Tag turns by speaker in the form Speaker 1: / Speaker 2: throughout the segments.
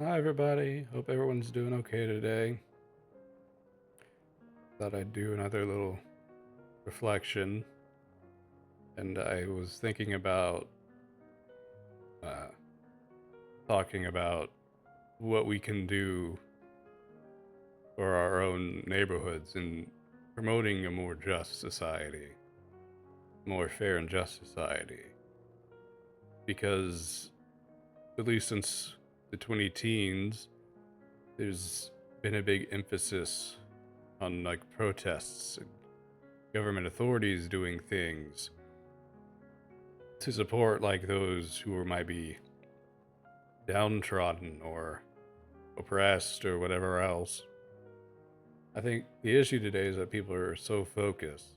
Speaker 1: Hi, everybody. Hope everyone's doing okay today. Thought I'd do another little reflection, and I was thinking about uh, talking about what we can do for our own neighborhoods and promoting a more just society, more fair and just society. Because, at least since the 20 teens, there's been a big emphasis on like protests and government authorities doing things to support like those who might be downtrodden or oppressed or whatever else. I think the issue today is that people are so focused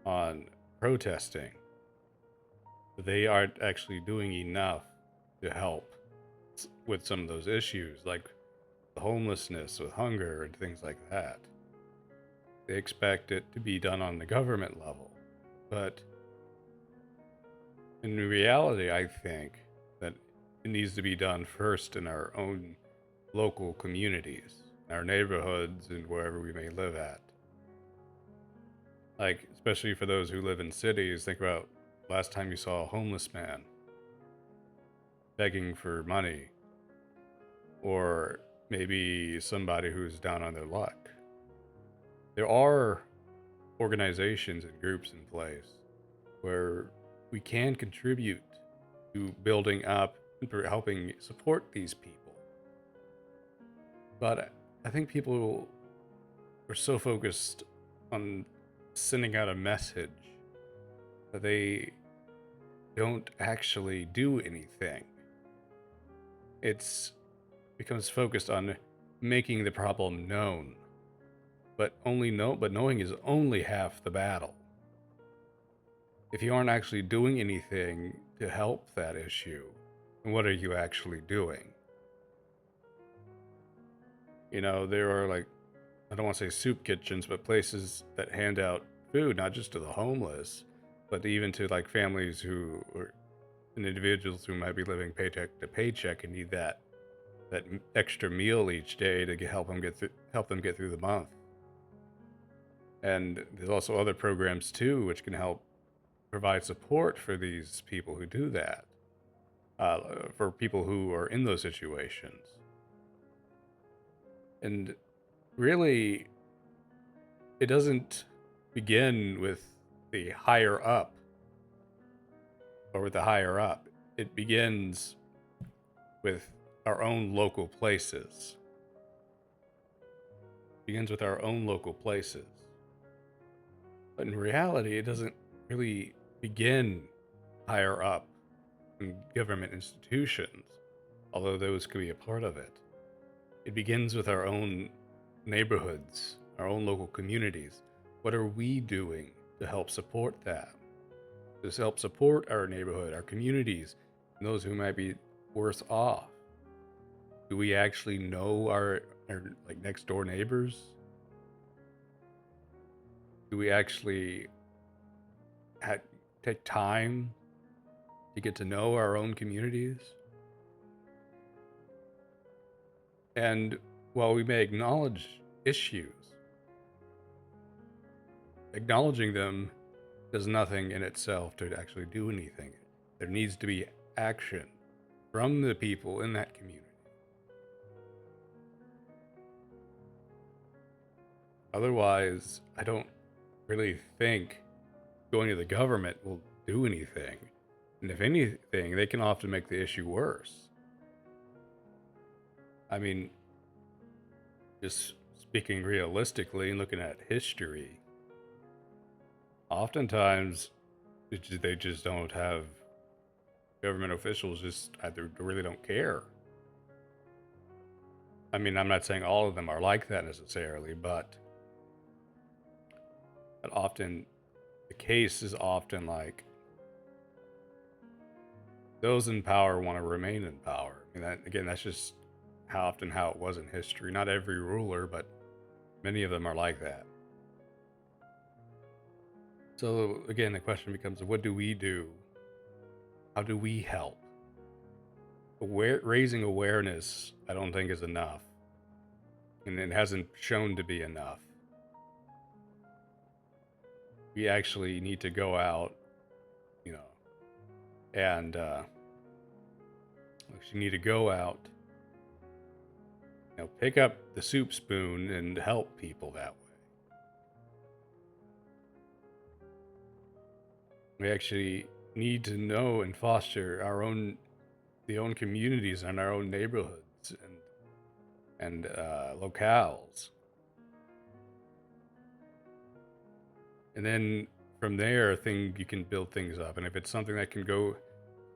Speaker 1: on protesting that they aren't actually doing enough to help with some of those issues, like the homelessness, with hunger, and things like that. They expect it to be done on the government level. But in reality, I think that it needs to be done first in our own local communities, our neighborhoods, and wherever we may live at. Like, especially for those who live in cities, think about last time you saw a homeless man begging for money, or maybe somebody who's down on their luck. There are organizations and groups in place where we can contribute to building up and helping support these people. But I think people are so focused on sending out a message that they don't actually do anything. It's becomes focused on making the problem known, but knowing is only half the battle. If you aren't actually doing anything to help that issue, then what are you actually doing? There are like, I don't want to say soup kitchens, but places that hand out food, not just to the homeless, but even to like families who or and individuals who might be living paycheck to paycheck and need that extra meal each day to help them get through the month. And there's also other programs too, which can help provide support for these people who do that, for people who are in those situations. And really, it doesn't begin with the higher up or with the higher up. It begins with our own local places. It begins with our own local places. But in reality, it doesn't really begin higher up in government institutions, although those could be a part of it. It begins with our own neighborhoods, our own local communities. What are we doing to help support that? To help support our neighborhood, our communities, and those who might be worse off? Do we actually know our like next door neighbors? Do we actually ha- take time to get to know our own communities? And while we may acknowledge issues, acknowledging them does nothing in itself to actually do anything. There needs to be action from the people in that community. Otherwise, I don't really think going to the government will do anything. And if anything, they can often make the issue worse. I mean, just speaking realistically and looking at history, oftentimes they just don't have government officials just either really don't care. I mean, I'm not saying all of them are like that necessarily, but often the case is often like those in power want to remain in power. And that, again, that's just how it was in history. Not every ruler, but many of them are like that. So again, the question becomes, what do we do? How do we help? raising awareness, I don't think is enough, and it hasn't shown to be enough. We actually need to go out, you know, and we need to go out, pick up the soup spoon and help people that way. We actually need to know and foster the own communities and our own neighborhoods and locales, and then from there, you can build things up. And if it's something that can go,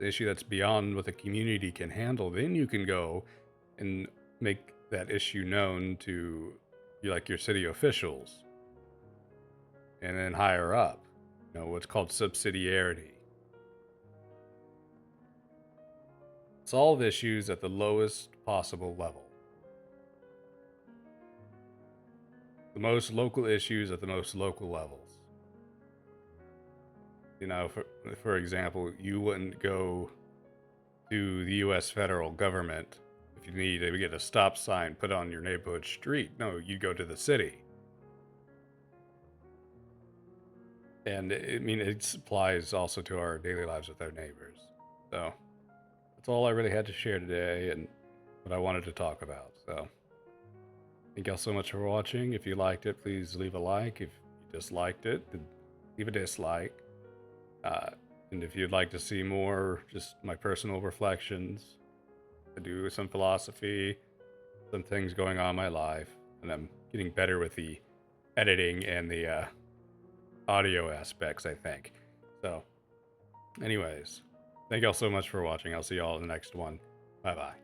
Speaker 1: an issue that's beyond what the community can handle, then you can go and make that issue known to your city officials, and then higher up. What's called subsidiarity. Solve issues at the lowest possible level. The most local issues at the most local levels. For example, you wouldn't go to the U.S. federal government if you need to get a stop sign put on your neighborhood street. No, you go to the city. And it applies also to our daily lives with our neighbors. So that's all I really had to share today and what I wanted to talk about. So thank y'all so much for watching. If you liked it, please leave a like. If you disliked it, then leave a dislike. And if you'd like to see more, just my personal reflections, I do some philosophy, some things going on in my life, and I'm getting better with the editing and the audio aspects, I think. So, anyways, thank y'all so much for watching. I'll see y'all in the next one. Bye bye.